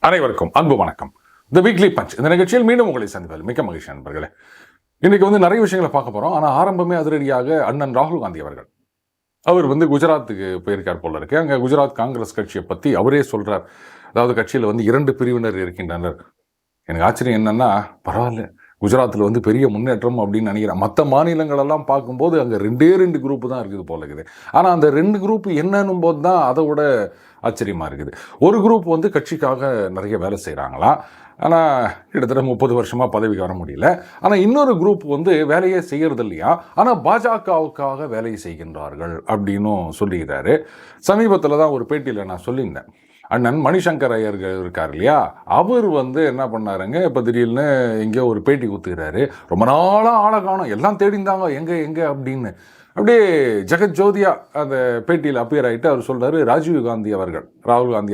அனைவருக்கும் அன்பு வணக்கம். தி வீக்லி பஞ்ச் இந்த நிகழ்ச்சியில் மீண்டும் உங்களை சந்திப்பதில் மிக்க மகிழ்ச்சி நண்பர்களே. இன்னைக்கு நிறைய விஷயங்களை பார்க்க போறோம். ஆனால் ஆரம்பமே அதிரடியாக அண்ணன் ராகுல் காந்தி அவர்கள் அவர் குஜராத்துக்கு போயிருக்கார் போல இருக்கு. அங்கே குஜராத் காங்கிரஸ் கட்சியை பற்றி அவரே சொல்றார். அதாவது கட்சியில் 2 பிரிவினர் இருக்கின்றனர். எனக்கு ஆச்சரியம் என்னன்னா, பரவாயில்ல குஜராத்தில் பெரிய முன்னேற்றம் அப்படின்னு நினைக்கிறேன். மற்ற மாநிலங்களெல்லாம் பார்க்கும்போது அங்கே 2 குரூப்பு தான் இருக்குது போல இருக்குது. ஆனால் அந்த 2 குரூப் என்னன்னும் போது தான் அதை விட ஆச்சரியமாக இருக்குது. ஒரு குரூப் கட்சிக்காக நிறைய வேலை செய்கிறாங்களாம். ஆனால் கிட்டத்தட்ட 30 வருஷமாக பதவிக்கு வர முடியல. ஆனால் இன்னொரு குரூப் வேலையே செய்கிறது இல்லையா, ஆனால் பாஜகவுக்காக வேலை செய்கின்றார்கள் அப்படின்னும் சொல்லிக்கிறாரு. சமீபத்தில் தான் ஒரு பேட்டியில் நான் சொல்லியிருந்தேன். அண்ணன் மணிசங்கர் ஐயர்கள் இருக்கார் இல்லையா, அவர் என்ன பண்ணாருங்க, இப்போ திடீர்னு எங்கேயோ ஒரு பேட்டி கொடுத்துக்கிறாரு. ரொம்ப நாளாக ஆளை காணும், எல்லாம் தேடிந்தாங்க எங்கே அப்படின்னு. அப்படியே ஜெகத் ஜோதியா அந்த பேட்டியில் அப்பியர் ஆகிட்டு அவர் சொல்கிறாரு, ராகுல் காந்தி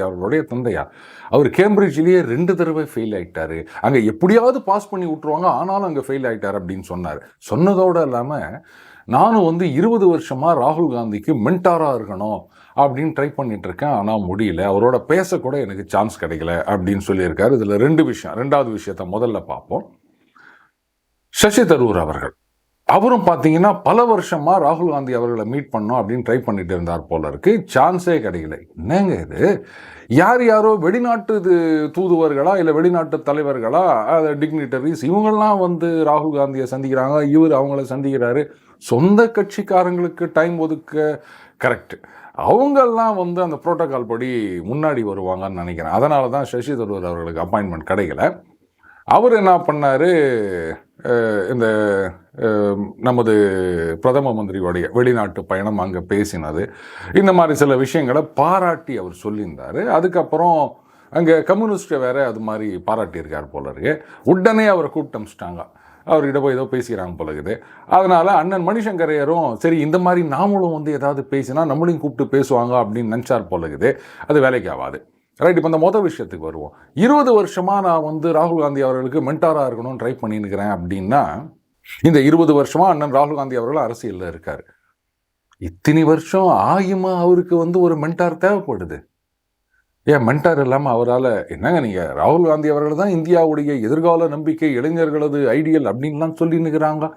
அவர்களுடைய தந்தையார் அவர் கேம்பிரிட்ஜ்லேயே 2 தடவை ஃபெயில் ஆகிட்டாரு. அங்கே எப்படியாவது பாஸ் பண்ணி விட்ருவாங்க, ஆனாலும் அங்கே ஃபெயில் ஆகிட்டார் அப்படின்னு சொன்னார். சொன்னதோடு இல்லாமல் நானும் 20 வருஷமாக ராகுல் காந்திக்கு மென்டாராக இருக்கணும் அப்படின்னு ட்ரை பண்ணிட்டு இருக்கேன், ஆனால் முடியல, அவரோட பேசக்கூட எனக்கு சான்ஸ் கிடைக்கல அப்படின்னு சொல்லியிருக்காரு. இதில் 2 விஷயம். 2வது விஷயத்தை முதல்ல பார்ப்போம். சசி தரூர் அவரும் பார்த்தீங்கன்னா பல வருஷமாக ராகுல் காந்தி அவர்களை மீட் பண்ணோம் அப்படின்னு ட்ரை பண்ணிட்டு இருந்தார் போல இருக்கு. சான்ஸே கிடைக்கல. என்னங்க இது, யாரோ வெளிநாட்டு தூதுவர்களா இல்லை வெளிநாட்டு தலைவர்களா, டிக்னிட்டரிஸ் இவங்கெல்லாம் ராகுல் காந்தியை சந்திக்கிறாங்க, இவர் அவங்கள சந்திக்கிறாரு. சொந்த கட்சிக்காரங்களுக்கு டைம் ஒதுக்க கரெக்ட், அவங்கெல்லாம் அந்த புரோட்டோகால் படி முன்னாடி வருவாங்கன்னு நினைக்கிறேன். அதனால தான் சசி தரூர் அவர்களுக்கு அப்பாயின்மெண்ட் கிடைக்கல. அவர் என்ன பண்ணார், இந்த நமது பிரதம மந்திரியோடைய வெளிநாட்டு பயணம், அங்கே பேசினது, இந்த மாதிரி சில விஷயங்களை பாராட்டி அவர் சொல்லியிருந்தார். அதுக்கப்புறம் அங்கே கம்யூனிஸ்ட்டை வேற அது மாதிரி பாராட்டியிருக்கார் போல இருக்கு. உடனே அவரை கூப்பிட்டு அமிச்சிட்டாங்க. அவர்கிட்ட போய் ஏதோ பேசிக்கிறாங்க போல இருக்குது. அதனால் அண்ணன் மணிசங்கரையரும் சரி இந்த மாதிரி நாமளும் ஏதாவது பேசினா நம்மளையும் கூப்பிட்டு பேசுவாங்க அப்படின்னு நினச்சார் போல இருக்குது. அது வேலைக்கு ஆகாது. ரைட். இப்போ இந்த மொதல் விஷயத்துக்கு வருவோம். 20 வருஷமாக நான் ராகுல் காந்தி அவர்களுக்கு மென்டாராக இருக்கணும்னு ட்ரை பண்ணியிருக்கிறேன் அப்படின்னா, இந்த 20 வருஷமாக அண்ணன் ராகுல் காந்தி அவர்கள் அரசியலில் இருக்கார். இத்தனை வருஷம் ஆகியுமா அவருக்கு ஒரு மென்டார் தேவைப்படுது? ஏன் மென்டார் இல்லாமல் அவரால் என்னங்க, நீங்கள் ராகுல் காந்தி அவர்கள் தான் இந்தியாவுடைய எதிர்கால நம்பிக்கை, இளைஞர்களது ஐடியல் அப்படின்லாம் சொல்லின்னுக்கிறாங்க.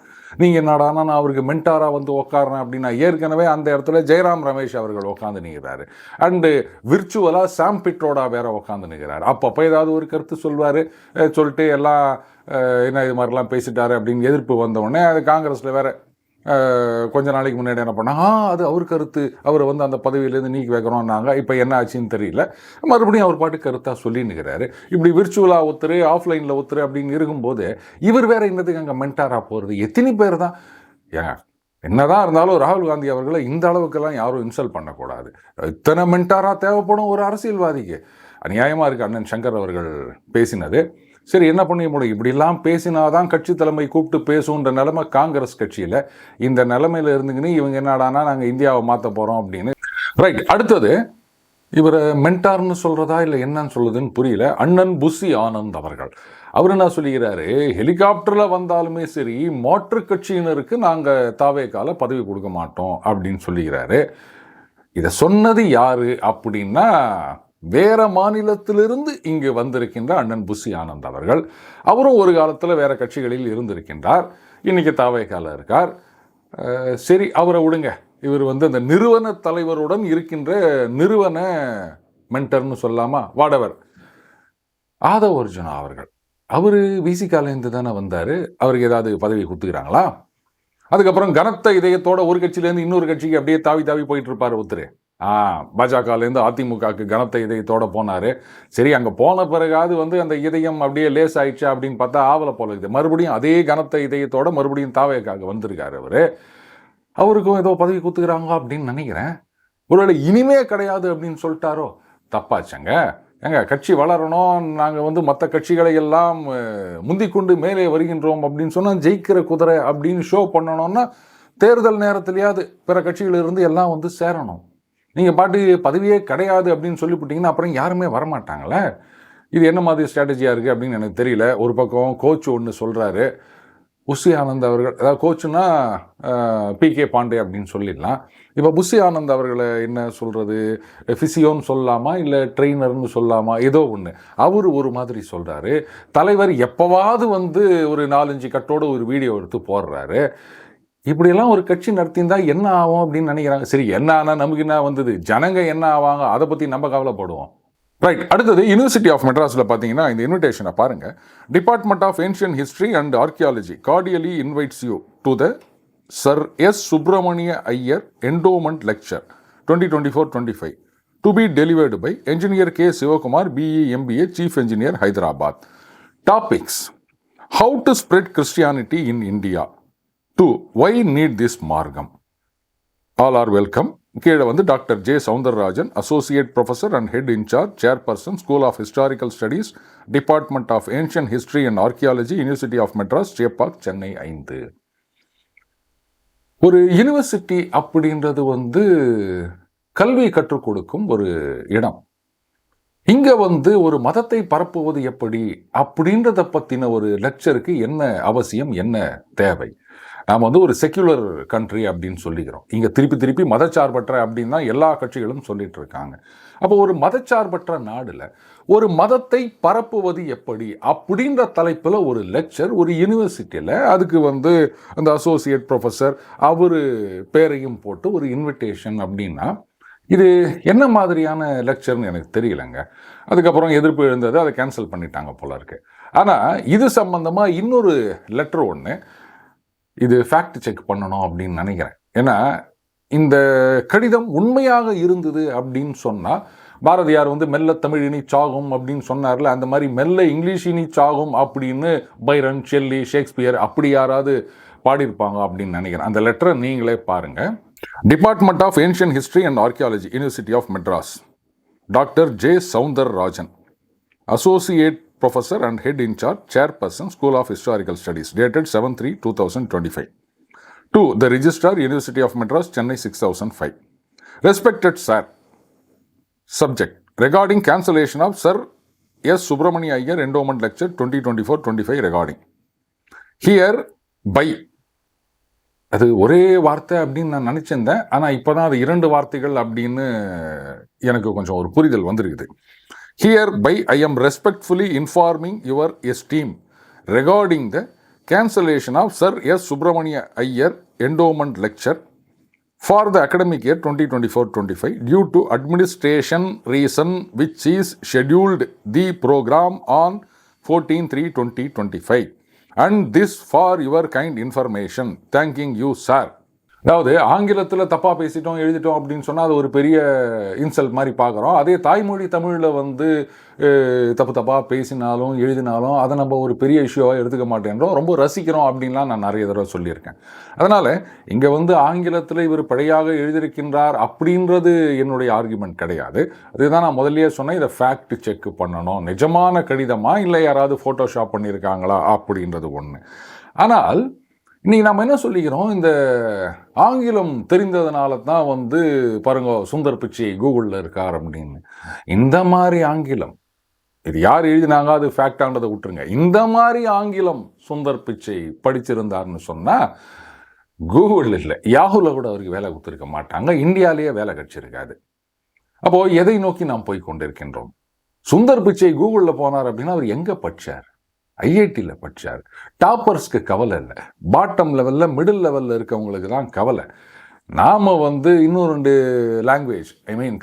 நீங்கள் என்னடானா நான் அவருக்கு மென்டாராக உட்காரேன் அப்படின்னா, ஏற்கனவே அந்த இடத்துல ஜெயராம் ரமேஷ் அவர்கள் உட்காந்து நிற்கிறாரு. அண்டு விர்ச்சுவலாக சாம் பிட்ரோடா வேற உட்காந்து நிற்கிறாரு. அப்பப்போ ஏதாவது ஒரு கருத்து சொல்லிட்டு எல்லாம் என்ன இது மாதிரிலாம் பேசிட்டாரு அப்படின்னு எதிர்ப்பு வந்தவுடனே அது காங்கிரஸில் வேற கொஞ்ச நாளைக்கு முன்னாடி என்ன பண்ணாங்க, அது அவர் கருத்து, அவரை அந்த பதவியிலேருந்து நீக்கி வைக்கிறோம்னாங்க. இப்போ என்ன ஆச்சுன்னு தெரியல. மறுபடியும் அவர் பாட்டு கருத்தாக சொல்லின்னுக்கிறாரு. இப்படி விர்ச்சுவலாக ஒத்துரு, ஆஃப்லைனில் ஒத்துரு அப்படின்னு இருக்கும்போது இவர் வேற இன்னத்துக்கு அங்கே மென்டாராக போகிறது? எத்தனை பேர் தான் ஏங்க, என்னதான் இருந்தாலும் ராகுல் காந்தி அவர்களை இந்த அளவுக்கெல்லாம் யாரும் இன்சல்ட் பண்ணக்கூடாது. இத்தனை மென்டாராக தேவைப்படும் ஒரு அரசியல்வாதிக்கு? அநியாயமாக இருக்குது அண்ணன் சங்கர் அவர்கள் பேசினது. சரி, என்ன பண்ண முடியும்? இப்படிலாம் பேசினாதான் கட்சி தலைமை கூப்பிட்டு பேசுன்ற நிலைமை காங்கிரஸ் கட்சியில். இந்த நிலைமையில் இருந்துங்கன்னு இவங்க என்னடானா நாங்கள் இந்தியாவை மாற்ற போகிறோம் அப்படின்னு. ரைட். அடுத்தது இவரை மென்டார்னு சொல்கிறதா இல்லை என்னன்னு சொல்லுதுன்னு புரியல. அண்ணன் புஷி ஆனந்த் அவர் என்ன சொல்லுகிறாரு, ஹெலிகாப்டரில் வந்தாலுமே சரி மாற்று கட்சியினருக்கு நாங்கள் தாவேக்கால பதவி கொடுக்க மாட்டோம் அப்படின்னு சொல்லுகிறாரு. இதை சொன்னது யாரு அப்படின்னா, வேற மாநிலத்திலிருந்து இங்கு வந்திருக்கின்ற அண்ணன் புஷி ஆனந்த் அவரும் ஒரு காலத்தில் வேற கட்சிகளில் இருந்திருக்கின்றார். இன்னைக்கு தாவேக்கால இருக்கார். சரி, அவரை விடுங்க. இவர் அந்த நிறுவன தலைவருடன் இருக்கின்ற நிறுவன மென்டர்னு சொல்லாமா, வாடவர் ஆதவ் அர்ஜுனா அவர் விசிகாலேருந்து தானே வந்தார். அவருக்கு ஏதாவது பதவி கொடுத்துக்கிறாங்களா? அதுக்கப்புறம் கனத்த இதயத்தோட ஒரு கட்சியிலேருந்து இன்னொரு கட்சிக்கு அப்படியே தாவி போயிட்டு இருப்பார் ஒருத்தர். பாஜகலேருந்து அதிமுகவுக்கு கனத்த இதயத்தோடு போனார். சரி, அங்கே போன பிறகாவது அந்த இதயம் அப்படியே லேஸ் ஆயிடுச்சா அப்படின்னு பார்த்தா ஆவலை போல இருக்குது. மறுபடியும் அதே கனத்த இதயத்தோட மறுபடியும் தாவேக்காக வந்திருக்காரு. அவருக்கும் ஏதோ பதவி கொடுத்துக்கிறாங்க அப்படின்னு நினைக்கிறேன். ஒருவேளை இனிமே கிடையாது அப்படின்னு சொல்லிட்டாரோ? தப்பாச்சங்க. கட்சி வளரணும், நாங்கள் மற்ற கட்சிகளை எல்லாம் முந்திக்கொண்டு மேலே வருகின்றோம் அப்படின்னு சொன்னால் ஜெயிக்கிற குதிரை அப்படின்னு ஷோ பண்ணணும்னா தேர்தல் நேரத்திலேயாவது பிற கட்சிகளிலிருந்து எல்லாம் சேரணும். நீங்கள் பாட்டு பதவியே கிடையாது அப்படின்னு சொல்லிவிட்டீங்கன்னா அப்புறம் யாருமே வரமாட்டாங்களே. இது என்ன மாதிரி ஸ்ட்ராட்டஜியாக இருக்குது அப்படின்னு எனக்கு தெரியல. ஒரு பக்கம் கோச் ஒன்று சொல்கிறாரு, புஷி ஆனந்த் அவர்கள், அதாவது கோச்சுன்னா PK பாண்டே அப்படின்னு சொல்லிடலாம். இப்போ புஷி ஆனந்த் அவர்களை என்ன சொல்கிறது, ஃபிசியோன்னு சொல்லலாமா இல்லை ட்ரெயினர்னு சொல்லலாமா, ஏதோ ஒன்று. அவர் ஒரு மாதிரி சொல்கிறாரு. தலைவர் எப்போவாவது வந்து ஒரு 4-5 கட்டோட ஒரு வீடியோ எடுத்து போடுறாரு. இப்படியெல்லாம் ஒரு கட்சி நடத்தியிருந்தா என்ன ஆகும் அப்படின்னு நினைக்கிறாங்க. சரி, என்ன ஆனால் நமக்கு என்ன வந்தது, ஜனங்க என்ன ஆவாங்க அதை பற்றி நம்ம கவலைப்படுவோம். ரைட். அடுத்தது யூனிவர்சிட்டி ஆஃப் மெட்ராஸில் பார்த்தீங்கன்னா இந்த இன்விடேஷனை பாருங்க. Department of ancient history and archaeology cordially invites you to the sir S Subramania Iyer endowment lecture 2024-25 to be delivered by engineer K. Sivakumar, BE MBA, chief engineer, Hyderabad. Topics: how to spread Christianity in India, to why need this மார்க்கம். All are welcome. கீழே வந்து doctor J. Soundararajan, associate professor and head incharge, chairperson, school of historical studies, department of ancient history and archaeology, university of Madras, Chepauk, Chennai 5. ஒரு university அப்படின்றது வந்து கல்வி கற்றுக் கொடுக்கும் ஒரு இடம். இங்க வந்து ஒரு மதத்தை பரப்புவது எப்படி அப்படின்றத பத்தின ஒரு லெக்சருக்கு என்ன அவசியம், என்ன தேவை? நாம் வந்து ஒரு செக்யுலர் கண்ட்ரி அப்படின்னு சொல்லிக்கிறோம். இங்கே திருப்பி மதச்சார்பற்ற அப்படின்னு தான் எல்லா கட்சிகளும் சொல்லிட்டு இருக்காங்க. அப்போ ஒரு மதச்சார்பற்ற நாடுல ஒரு மதத்தை பரப்புவது எப்படி அப்படின்ற தலைப்பில் ஒரு லெக்சர் ஒரு யூனிவர்சிட்டியில், அதுக்கு வந்து அந்த அசோசியேட் ப்ரொஃபஸர் அவர் பேரையும் போட்டு ஒரு இன்விடேஷன் அப்படின்னா இது என்ன மாதிரியான லெக்சர்னு எனக்கு தெரியலைங்க. அதுக்கப்புறம் எதிர்ப்பு எழுந்தது, அதை கேன்சல் பண்ணிட்டாங்க போல இருக்கு. ஆனால் இது சம்பந்தமாக இன்னொரு லெட்டர் ஒன்று, இது ஃபேக்ட் செக் பண்ணணும் அப்படின்னு நினைக்கிறேன். ஏன்னா இந்த கடிதம் உண்மையாக இருந்தது அப்படின்னு சொன்னால், பாரதியார் வந்து மெல்ல தமிழ் இனி சாகும் அப்படின்னு சொன்னார்ல, அந்த மாதிரி மெல்ல இங்கிலீஷ் இனி சாகும் அப்படின்னு பைரன், ஷெல்லி, ஷேக்ஸ்பியர் அப்படி யாராவது பாடியிருப்பாங்க அப்படின்னு நினைக்கிறேன். அந்த லெட்டரை நீங்களே பாருங்க. Department of ancient history and archaeology, university of Madras, doctor J. Soundararajan, associate Professor and Head in Charge, Chairperson, School of Historical Studies, dated 7/3/2025. To the Registrar, University of Madras, Chennai 6005. Respected Sir, subject: regarding cancellation of Sir S. Subramania Iyer Endowment Lecture 2024-25 regarding. Here by. அது ஒரே வார்த்தை அப்படின்னு நான் நினச்சிருந்தேன். ஆனால் இப்போ தான் அது 2 வார்த்தைகள் அப்படின்னு எனக்கு கொஞ்சம் ஒரு புரிதல் வந்திருக்குது. Hereby I am respectfully informing your esteem regarding the cancellation of Sir S. Subramania Iyer Endowment Lecture for the academic year 2024-25 due to administration reason which is scheduled the program on 14/3/2025 and this for your kind information. Thanking you, sir. அதாவது ஆங்கிலத்தில் தப்பாக பேசிட்டோம் எழுதிட்டோம் அப்படின்னு சொன்னால் அது ஒரு பெரிய இன்சல்ட் மாதிரி பார்க்குறோம். அதே தாய்மொழி தமிழில் வந்து தப்பாக பேசினாலும் எழுதினாலும் அதை நம்ம ஒரு பெரிய இஷ்யூவாக எடுத்துக்க மாட்டேன்றோம், ரொம்ப ரசிக்கிறோம் அப்படின்லாம் நான் நிறைய தடவை சொல்லியிருக்கேன். அதனால் இங்கே வந்து ஆங்கிலத்தில் இவர் பிழையாக எழுதியிருக்கின்றார் அப்படின்றது என்னுடைய ஆர்குமெண்ட் கிடையாது. அதுதான் நான் முதல்லயே சொன்னேன், இதை ஃபேக்ட் செக் பண்ணணும், நிஜமான கடிதமா இல்லை யாராவது ஃபோட்டோஷாப் பண்ணியிருக்காங்களா அப்படின்றது ஒன்று. ஆனால் இன்னைக்கு நம்ம என்ன சொல்லிக்கிறோம், இந்த ஆங்கிலம் தெரிந்ததுனால தான் வந்து பாருங்க சுந்தர் பிச்சை கூகுளில் இருக்கார் அப்படின்னு. இந்த மாதிரி ஆங்கிலம், இது யார் எழுதினாங்க அது ஃபேக்டான்றதை விட்டுருங்க, இந்த மாதிரி ஆங்கிலம் சுந்தர் பிச்சை படிச்சிருந்தார்னு சொன்னால் கூகுளில் இல்லை, யாஹூவில் கூட அவருக்கு வேலை கொடுத்துருக்க மாட்டாங்க, இந்தியாவிலேயே வேலை கிடைச்சிருக்காது. அப்போது எதை நோக்கி நாம் போய் கொண்டிருக்கின்றோம்? சுந்தர் பிச்சை கூகுளில் போனார் அப்படின்னா அவர் எங்கே படித்தார்? ஐஐடியில் படித்தார். டாப்பர்ஸ்க்கு கவலை இல்லை, பாட்டம் லெவலில் மிடில் லெவலில் இருக்கவங்களுக்கு தான் கவலை. நாம் வந்து இன்னும் 2 லாங்குவேஜ்,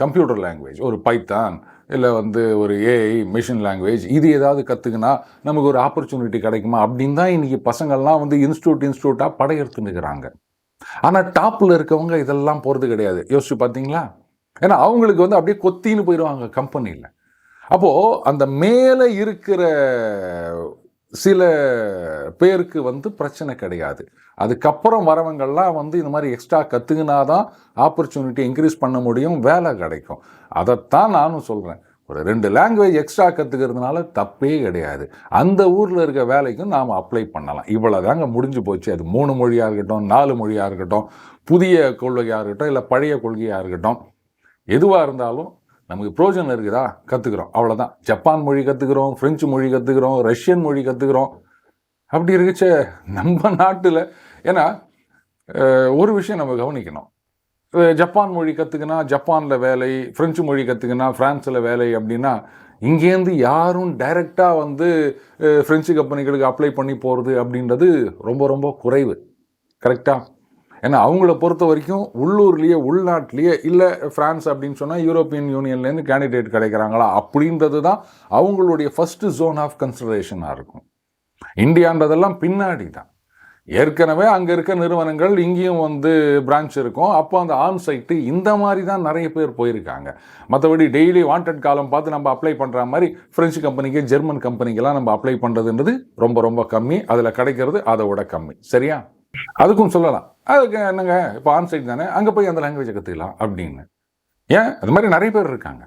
கம்ப்யூட்டர் லாங்குவேஜ், ஒரு பைத்தான் இல்லை வந்து ஒரு ஏஐ மிஷின் லாங்குவேஜ், இது ஏதாவது கற்றுக்குனா நமக்கு ஒரு ஆப்பர்ச்சுனிட்டி கிடைக்குமா அப்படின்னு தான் இன்றைக்கி பசங்கள்லாம் வந்து இன்ஸ்டியூட்டாக படையெடுத்துன்னுக்கிறாங்க. ஆனால் டாப்பில் இருக்கவங்க இதெல்லாம் போகிறது கிடையாது. யோசிச்சு பார்த்தீங்களா? ஏன்னா அவங்களுக்கு வந்து அப்படியே கொத்தின்னு போயிடுவாங்க கம்பெனியில். அப்போது அந்த மேலே இருக்கிற சில பேருக்கு வந்து பிரச்சனை கிடையாது. அதுக்கப்புறம் வரவங்கள்லாம் வந்து இந்த மாதிரி எக்ஸ்ட்ரா கற்றுக்கினா தான் ஆப்பர்ச்சுனிட்டி இன்க்ரீஸ் பண்ண முடியும், வேலை கிடைக்கும். அதைத்தான் நானும் சொல்கிறேன். ஒரு 2 லாங்குவேஜ் எக்ஸ்ட்ரா கற்றுக்கிறதுனால தப்பே கிடையாது. அந்த ஊரில் இருக்க வேலைக்கும் நாம் அப்ளை பண்ணலாம். இவ்வளோ தாங்க முடிஞ்சு போச்சு. அது 3 மொழியாக இருக்கட்டும், 4 மொழியாக இருக்கட்டும், புதிய கொள்கையாக இருக்கட்டும், இல்லை பழைய கொள்கையாக இருக்கட்டும், எதுவாக இருந்தாலும் நமக்கு ப்ரோஜனம் இருக்குதா, கற்றுக்குறோம், அவ்வளோதான். ஜப்பான் மொழி கற்றுக்குறோம், ஃப்ரெஞ்சு மொழி கற்றுக்குறோம், ரஷ்யன் மொழி கற்றுக்குறோம். அப்படி இருக்குச்ச நம்ம நாட்டில், ஏன்னா ஒரு விஷயம் நம்ம கவனிக்கணும். ஜப்பான் மொழி கற்றுக்கினா ஜப்பானில் வேலை, ஃப்ரெஞ்சு மொழி கற்றுக்கினா ஃப்ரான்ஸில் வேலை அப்படின்னா, இங்கேருந்து யாரும் டைரெக்டாக வந்து ஃப்ரெஞ்சு கம்பெனிகளுக்கு அப்ளை பண்ணி போகிறது அப்படின்றது ரொம்ப ரொம்ப குறைவு. கரெக்டாக? ஏன்னா அவங்கள பொறுத்த வரைக்கும் உள்ளூர்லேயே, உள்நாட்டிலேயே, இல்லை ஃப்ரான்ஸ் அப்படின்னு சொன்னால் யூரோப்பியன் யூனியன்லேருந்து கேண்டிடேட் கிடைக்கிறாங்களா அப்படின்றது தான் அவங்களுடைய ஃபஸ்ட்டு ஜோன் ஆஃப் கன்சிடரேஷனாக இருக்கும். இந்தியான்றதெல்லாம் பின்னாடி தான். ஏற்கனவே அங்கே இருக்க நிறுவனங்கள் இங்கேயும் வந்து பிரான்ச் இருக்கும். அப்போ அந்த ஆன் சைட்டு இந்த மாதிரி தான் நிறைய பேர் போயிருக்காங்க. மற்றபடி டெய்லி வாண்டட் காலம் பார்த்து நம்ம அப்ளை பண்ணுற மாதிரி ஃப்ரெஞ்சு கம்பெனிக்கு, ஜெர்மன் கம்பெனிக்கெல்லாம் நம்ம அப்ளை பண்ணுறதுன்றது ரொம்ப ரொம்ப கம்மி. அதில் கிடைக்கிறது அதை விட கம்மி. சரியா? அதுக்கும் சொல்லலாம், அதுக்கு என்னங்க இப்போ ஆன் சைட் தானே, அங்கே போய் அந்த லாங்குவேஜை கற்றுக்கலாம் அப்படின்னு. ஏன் அது மாதிரி நிறைய பேர் இருக்காங்க.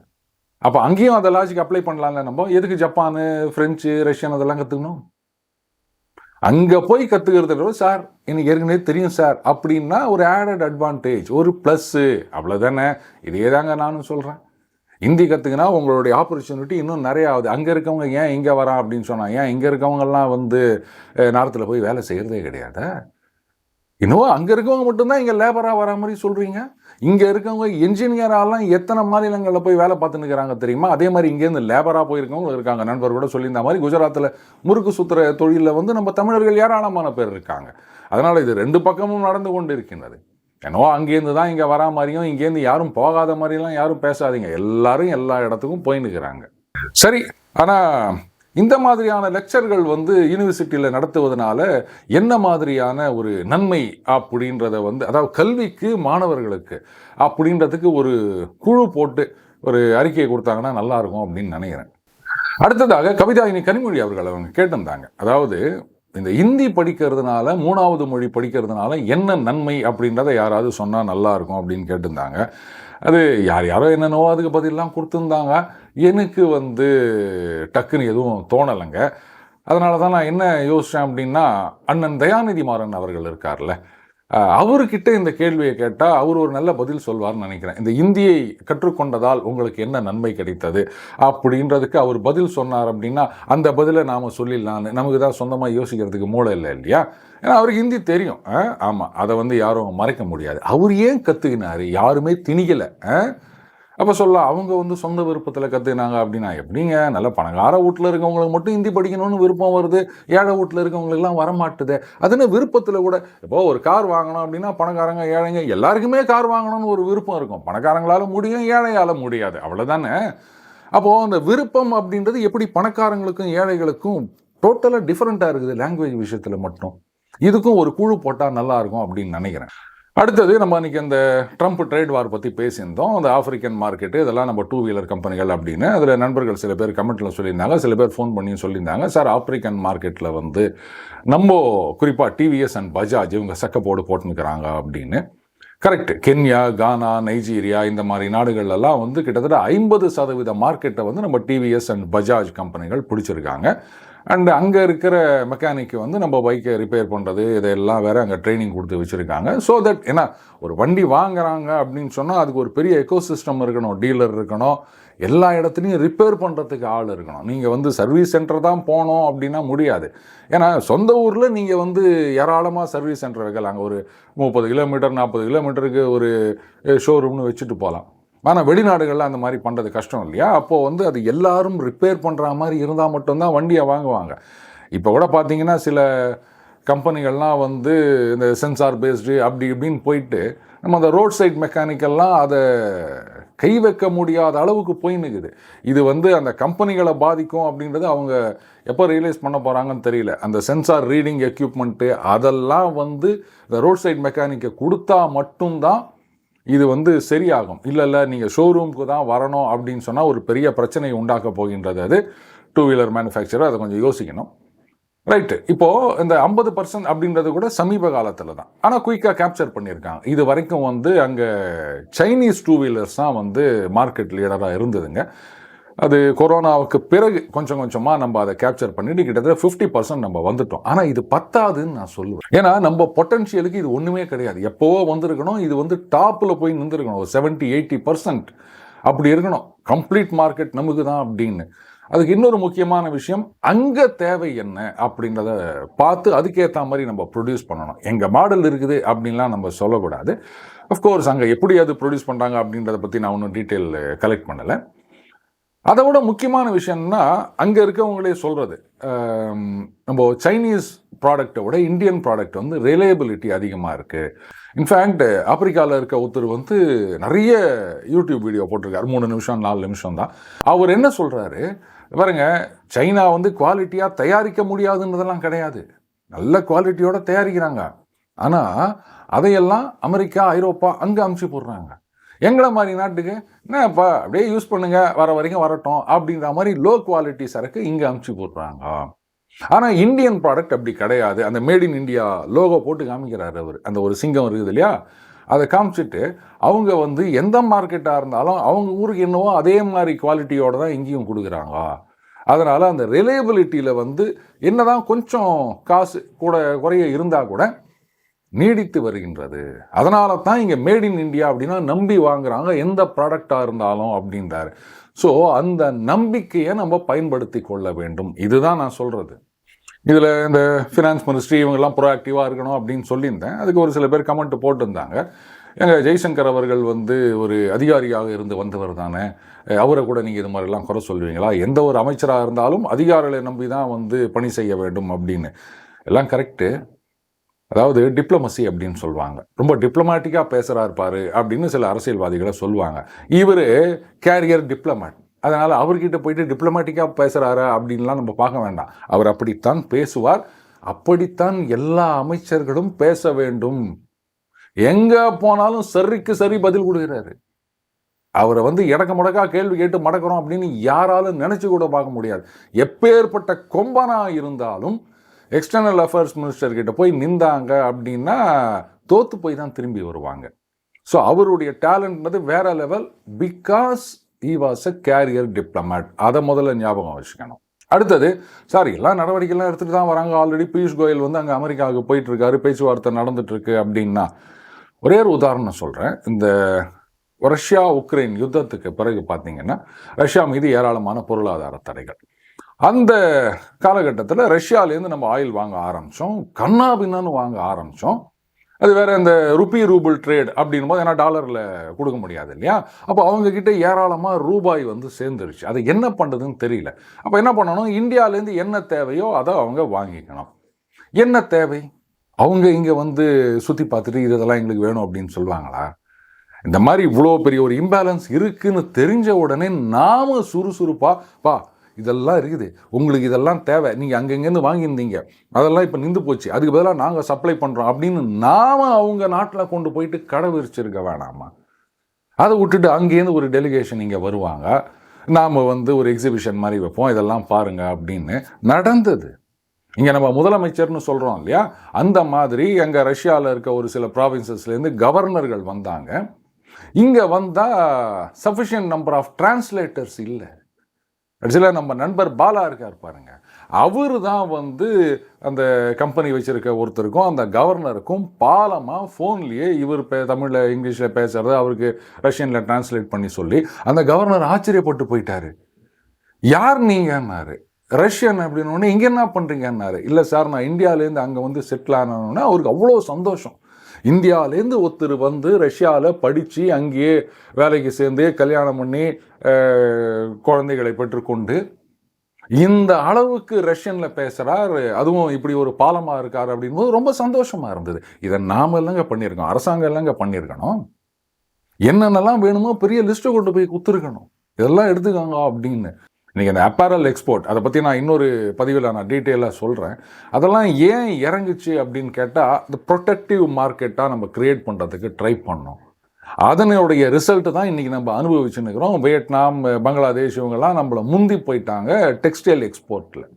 அப்போ அங்கேயும் அந்த லாஜிக் அப்ளை பண்ணலாம்ல. நம்ம எதுக்கு ஜப்பானு, ஃப்ரெஞ்சு, ரஷ்யன் அதெல்லாம் கற்றுக்கணும்? அங்கே போய் கற்றுக்கிறது சார் எனக்கு ஏற்கனவே தெரியும் சார் அப்படின்னா ஒரு ஆடட் அட்வான்டேஜ், ஒரு ப்ளஸ்ஸு, அவ்வளோதானே. இதே தாங்க நானும் சொல்கிறேன். ஹிந்தி கற்றுக்கினா உங்களுடைய ஆப்பர்ச்சுனிட்டி இன்னும் நிறையா ஆகுது. அங்கே இருக்கவங்க ஏன் இங்கே வரான் அப்படின்னு சொன்னால், ஏன் இங்கே இருக்கவங்கெல்லாம் வந்து நார்த்தில் போய் வேலை செய்கிறதே கிடையாது. இன்னும் அங்கே இருக்கவங்க மட்டும்தான் இங்கே லேபராக வரா மாதிரி சொல்கிறீங்க. இங்கே இருக்கவங்க என்ஜினியராலாம் எத்தனை மாநிலங்களில் போய் வேலை பார்த்துன்னு இருக்கிறாங்க தெரியுமா? அதே மாதிரி இங்கேருந்து லேபராக போயிருக்கவங்க இருக்காங்க. நண்பர் கூட சொல்லியிருந்த மாதிரி குஜராத்தில் முறுக்கு சுற்றுற தொழிலில் வந்து நம்ம தமிழர்கள் ஏராளமான பேர் இருக்காங்க. அதனால் இது ரெண்டு பக்கமும் நடந்து கொண்டு இருக்கின்றது. ஏன்னோ அங்கேருந்து தான் இங்கே வரா மாதிரியும், இங்கேருந்து யாரும் போகாத மாதிரிலாம் யாரும் பேசாதீங்க. எல்லாரும் எல்லா இடத்துக்கும் போய் நிற்கிறாங்க. சரி, ஆனால் இந்த மாதிரியான லெக்சர்கள் வந்து யூனிவர்சிட்டியில் நடத்துவதனால என்ன மாதிரியான ஒரு நன்மை அப்படின்றத வந்து, அதாவது கல்விக்கு, மாணவர்களுக்கு அப்படின்றதுக்கு ஒரு குழு போட்டு ஒரு அறிக்கையை கொடுத்தாங்கன்னா நல்லாயிருக்கும் அப்படின்னு நினைக்கிறேன். அடுத்ததாக கவிதாயினி கனிமொழி அவர்கள் அவங்க கேட்டிருந்தாங்க, அதாவது இந்த ஹிந்தி படிக்கிறதுனால, 3வது மொழி படிக்கிறதுனால என்ன நன்மை அப்படின்றத யாராவது சொன்னால் நல்லாயிருக்கும் அப்படின்னு கேட்டிருந்தாங்க. அது யாரோ என்னென்னவோ அதுக்கு பதிலெலாம் கொடுத்துருந்தாங்க. எனக்கு வந்து டக்குன்னு எதுவும் தோணலைங்க. அதனால தான் நான் என்ன யோசித்தேன் அப்படின்னா, அண்ணன் தயாநிதி மாறன் அவர்கள் இருக்கார்ல, அவர்கிட்ட இந்த கேள்வியை கேட்டால் அவர் ஒரு நல்ல பதில் சொல்வார்னு நினைக்கிறேன். இந்த இந்தியை கற்றுக்கொண்டதால் உங்களுக்கு என்ன நன்மை கிடைத்தது அப்படின்றதுக்கு அவர் பதில் சொன்னார் அப்படின்னா அந்த பதிலை நாம் சொல்லிடலாம். நமக்கு தான் சொந்தமாக யோசிக்கிறதுக்கு மூளை இல்லை இல்லையா? ஏன்னா அவருக்கு ஹிந்தி தெரியும். ஆமாம், அதை வந்து யாரும் மறைக்க முடியாது. அவர் ஏன் கற்றுக்கினார்? யாருமே திணிக்கலை. அப்போ சொல்லலாம் அவங்க வந்து சொந்த விருப்பத்தில் கற்றுக்கினாங்க அப்படின்னா எப்படிங்க? நல்ல பணக்கார வீட்டில் இருக்கவங்களுக்கு மட்டும் ஹிந்தி படிக்கணும்னு விருப்பம் வருது, ஏழை வீட்டில் இருக்கவங்களுக்குலாம் வரமாட்டுது. அதுன்னு விருப்பத்தில் கூட இப்போது ஒரு கார் வாங்கணும் அப்படின்னா பணக்காரங்க, ஏழைங்க எல்லாருக்குமே கார் வாங்கணும்னு ஒரு விருப்பம் இருக்கும். பணக்காரங்களால் முடியும், ஏழையால் முடியாது, அவ்வளோதானே. அப்போது அந்த விருப்பம் அப்படின்றது எப்படி பணக்காரங்களுக்கும் ஏழைகளுக்கும் டோட்டலாக டிஃப்ரெண்ட்டாக இருக்குது லாங்குவேஜ் விஷயத்தில் மட்டும். இதுக்கும் ஒரு குழு போட்டால் நல்லாயிருக்கும் அப்படின்னு நினைக்கிறேன். அடுத்தது நம்ம இன்றைக்கி அந்த ட்ரம்ப் ட்ரேட் வார் பற்றி பேசியிருந்தோம். அந்த ஆஃப்ரிக்கன் மார்க்கெட்டு இதெல்லாம் நம்ம 2 வீலர் கம்பெனிகள் அப்படின்னு. அதில் நண்பர்கள் சில பேர் கமெண்ட்டில் சொல்லியிருந்தாங்க, சில பேர் ஃபோன் பண்ணி சொல்லியிருந்தாங்க, சார் ஆஃப்ரிக்கன் மார்க்கெட்டில் வந்து நம்ம குறிப்பாக டிவிஎஸ் அண்ட் பஜாஜ் இவங்க சக்கப்போடு போட்டுனுக்கிறாங்க அப்படின்னு. கரெக்டு. கென்யா, கானா, நைஜீரியா இந்த மாதிரி நாடுகள்லாம் வந்து கிட்டத்தட்ட 50% மார்க்கெட்டை வந்து நம்ம டிவிஎஸ் அண்ட் பஜாஜ் கம்பெனிகள் பிடிச்சிருக்காங்க. அண்டு அங்கே இருக்கிற மெக்கானிக்கு வந்து நம்ம பைக்கை ரிப்பேர் பண்ணுறது இதையெல்லாம் வேறு அங்கே ட்ரைனிங் கொடுத்து வச்சுருக்காங்க. ஸோ தட் ஏன்னா ஒரு வண்டி வாங்குறாங்க அப்படின்னு சொன்னால் அதுக்கு ஒரு பெரிய எக்கோசிஸ்டம் இருக்கணும், டீலர் இருக்கணும், எல்லா இடத்துலையும் ரிப்பேர் பண்ணுறதுக்கு ஆள் இருக்கணும். நீங்கள் வந்து சர்வீஸ் சென்டர் தான் போனோம் அப்படின்னா முடியாது. ஏன்னா சொந்த ஊரில் நீங்கள் வந்து ஏராளமாக சர்வீஸ் சென்டர் வைக்கலாம். அங்கே ஒரு 30 கிலோமீட்டர் 40 கிலோமீட்டருக்கு ஒரு ஷோரூம்னு வச்சுட்டு போகலாம். ஆனால் வெளிநாடுகளில் அந்த மாதிரி பண்ணுறது கஷ்டம் இல்லையா? அப்போது வந்து அது எல்லாரும் ரிப்பேர் பண்ணுற மாதிரி இருந்தால் மட்டும்தான் வண்டியை வாங்குவாங்க. இப்போ கூட பார்த்தீங்கன்னா சில கம்பெனிகள்லாம் வந்து இந்த சென்சார் பேஸ்டு அப்படி இப்படின்னு போயிட்டு நம்ம அந்த ரோட் சைட் மெக்கானிக்கெல்லாம் அதை கை வைக்க முடியாத அளவுக்கு போயின்னுக்குது. இது வந்து அந்த கம்பெனிகளை பாதிக்கும் அப்படின்றது அவங்க எப்போ ரியலைஸ் பண்ண போகிறாங்கன்னு தெரியல. அந்த சென்சார் ரீடிங் எக்யூப்மெண்ட்டு அதெல்லாம் வந்து இந்த ரோட் சைட் மெக்கானிக்கை கொடுத்தா மட்டும்தான் இது வந்து சரியாகும். இல்லை நீங்கள் ஷோரூமுக்கு தான் வரணும் அப்படின்னு சொன்னால் ஒரு பெரிய பிரச்சனையை உண்டாக்க போகின்றது. அது 2 வீலர் மேனுஃபேக்சரர் அதை கொஞ்சம் யோசிக்கணும். ரைட்டு. இப்போது இந்த 50% அப்படின்றது கூட சமீப காலத்தில் தான், ஆனால் குயிக்காக கேப்சர் பண்ணியிருக்காங்க. இது வரைக்கும் வந்து அங்கே சைனீஸ் 2 வீலர்ஸ் தான் வந்து மார்க்கெட் லீடராக இருந்ததுங்க. அது கொரோனாவுக்கு பிறகு கொஞ்சம் கொஞ்சமாக நம்ம அதை கேப்சர் பண்ணிட்டு கிட்டத்தட்ட 50% நம்ம வந்துட்டோம். ஆனால் இது பத்தாதுன்னு நான் சொல்லுவேன். ஏன்னா நம்ம பொட்டன்ஷியலுக்கு இது ஒன்றுமே கிடையாது. எப்போவோ வந்திருக்கணும். இது வந்து டாப்பில் போய் நின்றுருக்கணும். ஒரு 70-80% அப்படி இருக்கணும். கம்ப்ளீட் மார்க்கெட் நமக்கு தான் அப்படின்னு. அதுக்கு இன்னொரு முக்கியமான விஷயம், அங்கே தேவை என்ன அப்படின்றத பார்த்து அதுக்கேற்ற மாதிரி நம்ம ப்ரொடியூஸ் பண்ணணும். எங்கள் மாடல் இருக்குது அப்படின்லாம் நம்ம சொல்லக்கூடாது. அஃப்கோர்ஸ் அங்கே எப்படி அது ப்ரொடியூஸ் பண்ணுறாங்க அப்படின்றத பற்றி நான் ஒன்றும் டீட்டெயில் கலெக்ட் பண்ணலை. அதை விட முக்கியமான விஷயம்னா, அங்கே இருக்கவங்களே சொல்கிறது, நம்ம சைனீஸ் ப்ராடக்டை விட இந்தியன் ப்ராடக்ட் வந்து ரிலையபிலிட்டி அதிகமாக இருக்குது. இன்ஃபேக்ட் ஆப்பிரிக்காவில் இருக்க ஒருத்தர் வந்து நிறைய யூடியூப் வீடியோ போட்டிருக்காரு, 3 நிமிஷம் 4 நிமிஷம் தான். அவர் என்ன சொல்கிறாரு பாருங்க, சைனா வந்து குவாலிட்டியாக தயாரிக்க முடியாதுன்றதெல்லாம் கிடையாது, நல்ல குவாலிட்டியோட தயாரிக்கிறாங்க. ஆனால் அதையெல்லாம் அமெரிக்கா, ஐரோப்பா அங்கே அமுச்சு போடுறாங்க. எங்களை மாதிரி நாட்டுக்கு என்னப்பா அப்படியே யூஸ் பண்ணுங்க, வர வரைக்கும் வரட்டும் அப்படின்ற மாதிரி லோ குவாலிட்டி சரக்கு இங்கே அமுச்சு போடுறாங்க. ஆனால் இந்தியன் ப்ராடக்ட் அப்படி கிடையாது. அந்த மேட் இன் இந்தியா லோகோ போட்டு காமிக்கிறாரு அவர், அந்த ஒரு சிங்கம் இருக்குது இல்லையா, அதை காமிச்சிட்டு அவங்க வந்து எந்த மார்க்கெட்டாக இருந்தாலும் அவங்க ஊருக்கு என்னவோ அதே மாதிரி குவாலிட்டியோடு தான் இங்கேயும் கொடுக்குறாங்க. அதனால் அந்த ரிலையபிலிட்டியில் வந்து என்னதான் கொஞ்சம் காசு கூட குறைய இருந்தால் கூட நீடித்து வருகின்றது. அதனால தான் இங்கே மேட் இன் இந்தியா அப்படின்னா நம்பி வாங்குறாங்க எந்த ப்ராடக்டாக இருந்தாலும் அப்படின்றாரு. ஸோ அந்த நம்பிக்கையை நம்ம பயன்படுத்தி கொள்ள வேண்டும். இதுதான் நான் சொல்கிறது. இதில் இந்த ஃபினான்ஸ் மினிஸ்ட்ரி இவங்கெல்லாம் ப்ரோஆக்டிவாக இருக்கணும் அப்படின்னு சொல்லியிருந்தேன். அதுக்கு ஒரு சில பேர் கமெண்ட் போட்டிருந்தாங்க, எங்கள் ஜெய்சங்கர் அவர்கள் வந்து ஒரு அதிகாரியாக இருந்து வந்தவர் தானே, அவரை கூட நீங்கள் இது மாதிரிலாம் குறை சொல்லுவீங்களா? எந்த ஒரு அமைச்சராக இருந்தாலும் அதிகாரிகளை நம்பி தான் வந்து பணி செய்ய வேண்டும் அப்படின்னு. எல்லாம் கரெக்டு. அதாவது டிப்ளமசி அப்படின்னு சொல்லுவாங்க, ரொம்ப டிப்ளமேட்டிக்காக பேசுகிறாரு பாரு அப்படின்னு சில அரசியல்வாதிகளை சொல்லுவாங்க. இவர் கேரியர் டிப்ளமேட், அதனால் அவர்கிட்ட போயிட்டு டிப்ளமேட்டிக்காக பேசுகிறாரா அப்படின்லாம் நம்ம பார்க்க வேண்டாம். அவர் அப்படித்தான் பேசுவார், அப்படித்தான் எல்லா அமைச்சர்களும் பேச வேண்டும். எங்கே போனாலும் சரிக்கு சரி பதில் கொடுக்குறாரு. அவரை வந்து இடக்க முடக்கா கேள்வி கேட்டு மடக்கிறோம் அப்படின்னு யாராலும் நினச்சி கூட பார்க்க முடியாது. எப்பேற்பட்ட கொம்பனாக இருந்தாலும் எக்ஸ்டர்னல் அஃபேர்ஸ் மினிஸ்டர் கிட்ட போய் நின்றாங்க அப்படின்னா தோற்று போய் தான் திரும்பி வருவாங்க. ஸோ அவருடைய டேலண்ட்ன்றது வேற level, because he was a career diplomat. அதை முதல்ல ஞாபகம் வச்சுக்கணும். அடுத்தது, எல்லா நடவடிக்கைலாம் எடுத்துகிட்டு தான் வராங்க. ஆல்ரெடி பியூஷ் கோயல் வந்து அங்கே அமெரிக்காவுக்கு போயிட்டு இருக்காரு, பேச்சுவார்த்தை நடந்துட்டு இருக்கு அப்படின்னா, ஒரே ஒரு உதாரணம் சொல்கிறேன். இந்த ரஷ்யா உக்ரைன் யுத்தத்துக்கு பிறகு பார்த்தீங்கன்னா ரஷ்யா மீது ஏராளமான பொருளாதார தடைகள். அந்த காலகட்டத்தில் ரஷ்யாவிலேருந்து நம்ம ஆயில் வாங்க ஆரம்பித்தோம், கண்ணாபின்னு வாங்க ஆரம்பித்தோம். அது வேறு இந்த ரூபிள் ட்ரேட் அப்படின் போது, ஏன்னா டாலரில் கொடுக்க முடியாது இல்லையா, அப்போ அவங்கக்கிட்ட ஏராளமாக ரூபாய் வந்து சேர்ந்துருச்சு. அது என்ன பண்ணுறதுன்னு தெரியல. அப்போ என்ன பண்ணணும், இந்தியாவிலேருந்து என்ன தேவையோ அதை அவங்க வாங்கிக்கணும். என்ன தேவை, அவங்க இங்கே வந்து சுற்றி பார்த்துட்டு இதெல்லாம் எங்களுக்கு வேணும் அப்படின்னு சொல்லுவாங்களா? இந்த மாதிரி இவ்வளோ பெரிய ஒரு இம்பேலன்ஸ் இருக்குதுன்னு தெரிஞ்ச உடனே நாம் சுறுசுறுப்பாக இதெல்லாம் இருக்குது, உங்களுக்கு இதெல்லாம் தேவை, நீங்கள் அங்கங்கேருந்து வாங்கியிருந்தீங்க, அதெல்லாம் இப்போ நின்று போச்சு, அதுக்கு பதிலாக நாங்கள் சப்ளை பண்ணுறோம் அப்படின்னு நாம் அவங்க நாட்டில் கொண்டு போயிட்டு கடை விரிச்சிருக்க வேணாமா? அதை விட்டுட்டு அங்கேருந்து ஒரு டெலிகேஷன் இங்கே வருவாங்க, நாம் வந்து ஒரு எக்ஸிபிஷன் மாதிரி வைப்போம், இதெல்லாம் பாருங்கள் அப்படின்னு நடந்தது. இங்கே நம்ம முதலமைச்சர்னு சொல்கிறோம் இல்லையா, அந்த மாதிரி அங்கே ரஷ்யாவில் இருக்க ஒரு சில ப்ராவின்சஸ்லேருந்து கவர்னர்கள் வந்தாங்க. இங்கே வந்தால் சஃபிஷியன்ட் நம்பர் ஆஃப் டிரான்ஸ்லேட்டர்ஸ் இல்லை. ஆக்சுவலாக நம்ம நண்பர் பாலா இருக்கார் பாருங்க, அவர் தான் வந்து அந்த கம்பெனி வச்சுருக்க ஒருத்தருக்கும் அந்த கவர்னருக்கும் பாலமாக ஃபோன்லேயே இவர் தமிழில் இங்கிலீஷில் பேசுகிறத அவருக்கு ரஷ்யனில் டிரான்ஸ்லேட் பண்ணி சொல்லி அந்த கவர்னர் ஆச்சரியப்பட்டு போயிட்டார். யார் நீங்கன்னாரு. ரஷ்யன் அப்படின்னோடனே இங்கே என்ன பண்ணுறீங்கன்னாரு. இல்லை சார், நான் இந்தியாவிலேருந்து அங்கே வந்து செட்டில் ஆனோன்னே அவருக்கு அவ்வளோ சந்தோஷம். இந்தியாவிலேருந்து ஒருத்தர் வந்து ரஷ்யாவில் படித்து அங்கேயே வேலைக்கு சேர்ந்து கல்யாணம் பண்ணி குழந்தைகளை பெற்றுக்கொண்டு இந்த அளவுக்கு ரஷ்யனில் பேசுகிறார், அதுவும் இப்படி ஒரு பாலமாக இருக்கார் அப்படின்போது ரொம்ப சந்தோஷமாக இருந்தது. இதை நாம் இல்லைங்க பண்ணியிருக்கோம், அரசாங்கம் இல்லைங்க பண்ணியிருக்கணும். என்னென்னலாம் வேணுமோ பெரிய லிஸ்ட்டை கொண்டு போய் குத்துருக்கணும், இதெல்லாம் எடுத்துக்காங்க அப்படின்னு. இன்றைக்கி அந்த அப்பேரல் எக்ஸ்போர்ட், அதை பற்றி நான் இன்னொரு பதிவில் நான் டீட்டெயிலாக சொல்கிறேன். அதெல்லாம் ஏன் இறங்குச்சு அப்படின்னு கேட்டால், இந்த ப்ரொடெக்டிவ் மார்க்கெட்டாக நம்ம க்ரியேட் பண்ணுறதுக்கு ட்ரை பண்ணோம். அதனுடைய ரிசல்ட்டு தான் இன்றைக்கி நம்ம அனுபவிச்சுன்னு இருக்கிறோம். வியட்நாம், பங்களாதேஷ் இவங்கெல்லாம் நம்மளை முந்தி போயிட்டாங்க டெக்ஸ்டைல் எக்ஸ்போர்ட்டில்.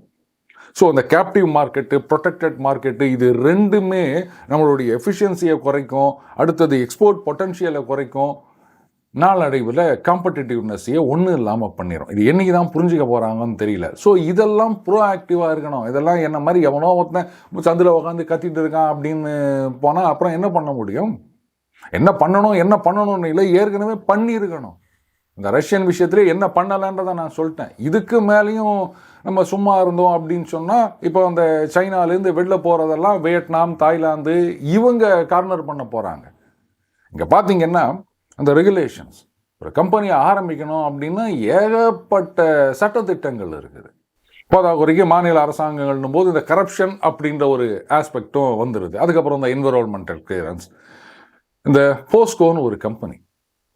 ஸோ இந்த கேப்டிவ் மார்க்கெட்டு, ப்ரொடெக்டட் மார்க்கெட்டு, இது ரெண்டுமே நம்மளுடைய எஃபிஷியன்சியை குறைக்கும், அடுத்தது எக்ஸ்போர்ட் பொட்டன்ஷியலை குறைக்கும், நாளடைவில் காம்படிட்டிவ்னஸையே ஒன்றும் இல்லாமல் பண்ணிடும். இது என்றைக்கு தான் புரிஞ்சுக்க போகிறாங்கன்னு தெரியல. ஸோ இதெல்லாம் ப்ரோஆக்டிவாக இருக்கணும். இதெல்லாம் என்ன மாதிரி எவனோ ஒருத்தன் சந்தில் உட்காந்து கத்திட்டு இருக்கான் அப்படின்னு போனால் அப்புறம் என்ன பண்ண முடியும்? என்ன பண்ணணும்னு இல்லை, ஏற்கனவே பண்ணியிருக்கணும். இந்த ரஷ்யன் விஷயத்திலே என்ன பண்ணலைன்றதை நான் சொல்லிட்டேன். இதுக்கு மேலேயும் நம்ம சும்மா இருந்தோம் அப்படின்னு சொன்னால் இப்போ அந்த சைனாலேருந்து வெளில போகிறதெல்லாம் வியட்நாம், தாய்லாந்து இவங்க கார்னர் பண்ண போகிறாங்க. இங்கே பார்த்தீங்கன்னா அந்த ரெகுலேஷன்ஸ், ஒரு கம்பெனியை ஆரம்பிக்கணும் அப்படின்னா ஏகப்பட்ட சட்டத்திட்டங்கள் இருக்குது. போதாக்குறைக்கு மாநில அரசாங்கங்கள்னும் போது இந்த கரப்ஷன் அப்படின்ற ஒரு ஆஸ்பெக்டும் வந்துடுது. அதுக்கப்புறம் இந்த என்விரான்மெண்டல் கிளியரன்ஸ். இந்த போஸ்கோன்னு ஒரு கம்பெனி,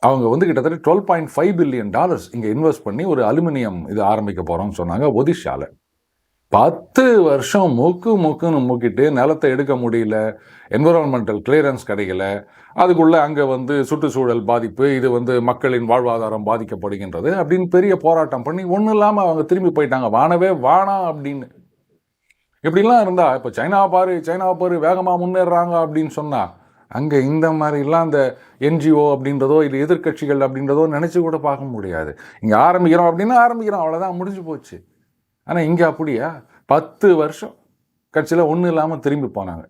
அவங்க வந்து கிட்டத்தட்ட $12.5 பில்லியன் இங்கே இன்வெஸ்ட் பண்ணி ஒரு அலுமினியம் இது ஆரம்பிக்க போகிறோம்னு சொன்னாங்க ஒடிஷாவில். 10 வருஷம் மூக்குன்னு மூக்கிட்டு நிலத்தை எடுக்க முடியல, என்விரான்மெண்டல் கிளியரன்ஸ் கிடைக்கல, அதுக்குள்ளே அங்கே வந்து சுற்றுச்சூழல் பாதிப்பு, இது வந்து மக்களின் வாழ்வாதாரம் பாதிக்கப்படுகின்றது அப்படின்னு பெரிய போராட்டம் பண்ணி ஒன்றும் இல்லாமல் அவங்க திரும்பி போயிட்டாங்க. வானவே வானா அப்படின்னு. இப்படிலாம் இருந்தால் இப்போ சைனாவை பாரு வேகமாக முன்னேறாங்க அப்படின்னு சொன்னால், அங்கே இந்த மாதிரிலாம் அந்த என்ஜிஓ அப்படின்றதோ இல்லை எதிர்கட்சிகள் அப்படின்றதோ நினச்சி கூட பார்க்க முடியாது. இங்கே ஆரம்பிக்கிறோம் அப்படின்னா ஆரம்பிக்கிறோம், அவ்வளோதான், முடிஞ்சு போச்சு. ஆனால் இங்கே அப்படியா 10 வருஷம் கட்சியில் ஒன்றும் இல்லாமல் திரும்பி போனாங்க.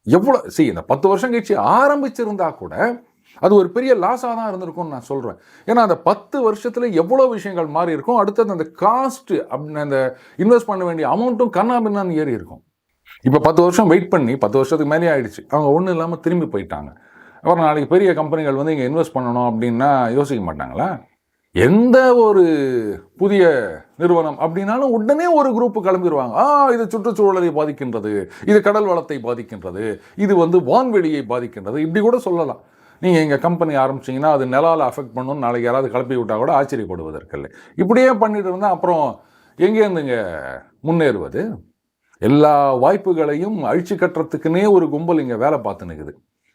எவ்வளோ இந்த 10 வருஷம் கழிச்சு ஆரம்பிச்சிருந்தா கூட அது ஒரு பெரிய லாஸாக தான் இருந்திருக்கும்னு நான் சொல்கிறேன். ஏன்னா அந்த 10 வருஷத்தில் எவ்வளோ விஷயங்கள் மாறி இருக்கும். அடுத்தது அந்த காஸ்ட்டு அப்படின்னு அந்த இன்வெஸ்ட் பண்ண வேண்டிய அமௌண்ட்டும் கண்ணாபின்னான்னு ஏறி இருக்கும். இப்போ 10 வருஷம் வெயிட் பண்ணி 10 வருஷத்துக்கு மேலே ஆயிடுச்சு, அவங்க ஒன்றும் இல்லாமல் திரும்பி போயிட்டாங்க. அப்புறம் நாளைக்கு பெரிய கம்பெனிகள் வந்து இங்கே இன்வெஸ்ட் பண்ணணும் அப்படின்னா யோசிக்க மாட்டாங்களா? எந்த ஒரு புதிய நிறுவனம் அப்படின்னாலும் உடனே ஒரு குரூப்பு கிளம்பிடுவாங்க. இது சுற்றுச்சூழலை பாதிக்கின்றது, இது கடல் வளத்தை பாதிக்கின்றது, இது வந்து வான்வெளியை பாதிக்கின்றது, இப்படி கூட சொல்லலாம். நீங்கள் எங்கள் கம்பெனி ஆரம்பிச்சிங்கன்னா அது நிலால் அஃபெக்ட் பண்ணணும்னு நாளைக்கு யாராவது கிளப்பி விட்டால் கூட ஆச்சரியப்படுவதற்கில்லை. இப்படியே பண்ணிட்டு இருந்தால் அப்புறம் எங்கேருந்துங்க முன்னேறுவது? எல்லா வாய்ப்புகளையும் அழிச்சு கட்டுறதுக்குன்னே ஒரு கும்பல் இங்கே வேலை பார்த்து நிற்குது.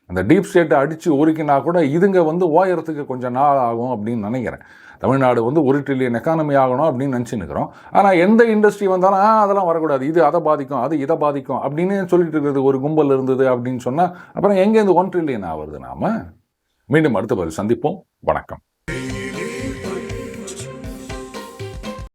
அந்த டீப் ஸ்டேட்டை அடித்து உருக்கினா கூட இதுங்க வந்து ஓயறதுக்கு கொஞ்சம் நாள் ஆகும் அப்படின்னு நினைக்கிறேன். தமிழ்நாடு வந்து 1 ட்ரில்லியன் எக்கானமி ஆகணும் அப்படின்னு நினச்சி நிற்கிறோம். ஆனால் எந்த இண்டஸ்ட்ரி வந்தாலும் அதெல்லாம் வரக்கூடாது, இது அதை பாதிக்கும், அது இதை பாதிக்கும் அப்படின்னு சொல்லிட்டு இருக்கிறது ஒரு கும்பல் இருந்தது அப்படின்னு சொன்னால் அப்புறம் எங்கேருந்து 1 ட்ரில்லியன் ஆகுது? நாம் மீண்டும் அடுத்த பதில் சந்திப்போம். வணக்கம்.